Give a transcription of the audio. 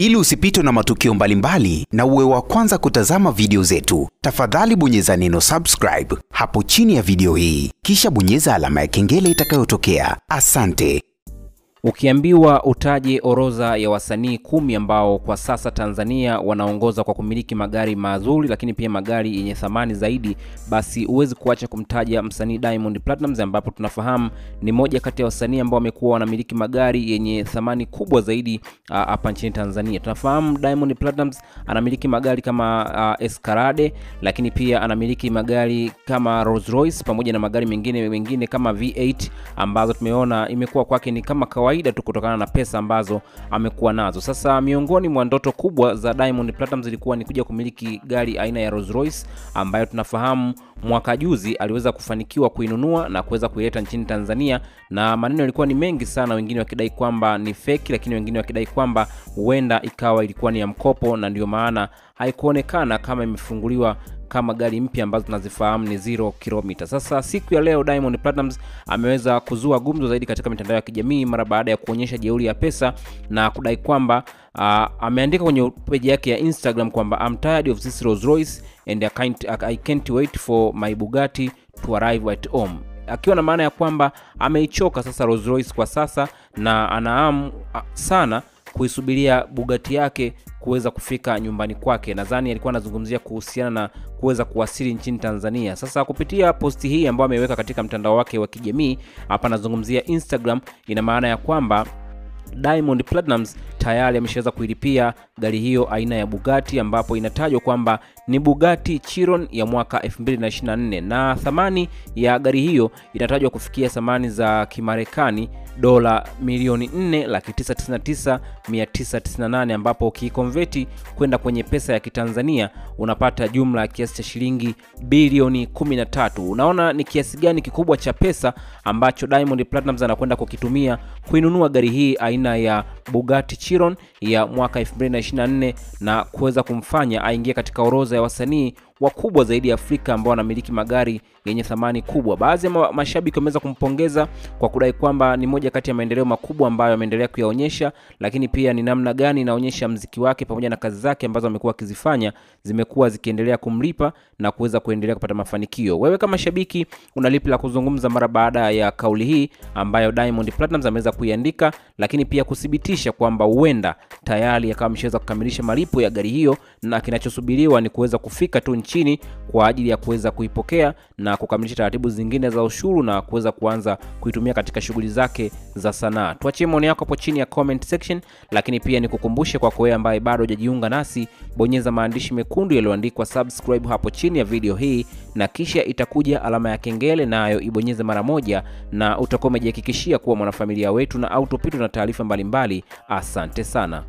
Ili usipitwe na matukio mbalimbali na uwe wa kwanza kutazama video zetu, tafadhali bonyeza neno subscribe hapo chini ya video hii, kisha bonyeza alama ya kengele itakayotokea. Asante. Ukiambiwa utaje orodha ya wasanii 10 ambao kwa sasa Tanzania wanaongoza kwa kumiliki magari mazuri lakini pia magari yenye thamani zaidi, basi uwezi kuacha kumtaja msanii Diamond Platnumz, ambapo tunafahamu ni moja kati ya wasanii ambao wamekuwa wanamiliki magari yenye thamani kubwa zaidi hapa nchini Tanzania. Tunafahamu Diamond Platnumz anamiliki magari kama Escalade, lakini pia anamiliki magari kama Rolls Royce pamoja na magari mengine kama V8 ambazo tumeona imekuwa kwake ni kama kawaida tu kutokana na pesa ambazo amekuwa nazo. Sasa miongoni mwa ndoto kubwa za Diamond Platnumz ilikuwa ni kuja kumiliki gari aina ya Rolls Royce, ambayo tunafahamu mwaka juzi aliweza kufanikiwa kuinunua na kuweza kuileta nchini Tanzania, na maneno yalikuwa ni mengi sana, wengine wakidai kwamba ni fake, lakini wengine wakidai kwamba huenda ikawa ilikuwa ni ya mkopo, na ndio maana haikuonekana kama imefunguliwa kama gari mpya ambazo tunazifahamu ni 0 kilomita. Sasa siku ya leo Diamond Platnumz ameweza kuzua gumzo zaidi katika mitandao ya kijamii mara baada ya kuonyesha jeuri ya pesa na kudai kwamba ameandika kwenye page yake ya Instagram kwamba I'm tired of this Rolls Royce and I can't wait for my Bugatti to arrive at home, akiwa na maana ya kwamba ameichoka sasa Rolls Royce kwa sasa na anahamu sana kuisubiria Bugatti yake kuweza kufika nyumbani kwake. Nadhani alikuwa anazungumzia kuhusiana na kuweza kuwasili nchini Tanzania. Sasa kupitia posti hii ambayo ameweka katika mtandao wake wa kijamii, hapa anazungumzia Instagram, ina maana ya kwamba Diamond Platnumz tayari ameshaweza kuilipia gari hiyo aina ya Bugatti, ambapo inatajwa kwamba ni Bugatti Chiron ya mwaka 2024, na thamani ya gari hiyo inatajwa kufikia thamani za Kimarekani dola milioni 4,999,998, ambapo ukikonvert kwenda kwenye pesa ya Kitanzania unapata jumla kiasi cha shilingi bilioni 13. Unaona ni kiasi gani kikubwa cha pesa ambacho Diamond Platnumz anakwenda kukitumia kuinunua gari hii aina ya Bugatti Chiron ya mwaka 2024 na kuweza kumfanya aingie katika orodha ya wasanii wakubwa zaidi ya Afrika ambao wanamiliki magari yenye thamani kubwa. Baadhi ya mashabiki wameweza kumpongeza kwa kudai kwamba ni moja kati ya maendeleo makubwa ambayo ameendelea kuyaonyesha, lakini pia ni namna gani inaonyesha muziki wake pamoja na kazi zake ambazo amekuwa akizifanya zimekuwa zikiendelea kumlipa na kuweza kuendelea kupata mafanikio. Wewe kama shabiki unalipi la kuzungumza mara baada ya kauli hii ambayo Diamond Platnumz ameweza kuiandika, lakini pia kuthibitisha kwamba huenda tayari akawa ameshaweza kukamilisha malipo ya gari hiyo na kinachosubiriwa ni kuweza kufika tu nchini kwa ajili ya kuweza kuipokea na kukamilisha taratibu zingine za ushuru na kuweza kuanza kuitumia katika shughuli zake za sanaa. Tuachie maoni yako hapo chini ya comment section, lakini pia nikukumbushe kwa wewe ambaye bado hujajiunga nasi, bonyeza maandishi mekundu yaliyoandikwa subscribe hapo chini ya video hii, na kisha itakuja alama ya kengele, nayo ibonyeze mara moja, na utakuwa umejihakikishia kuwa mwanafamilia wetu na autopitwa na taarifa mbalimbali. Asante sana.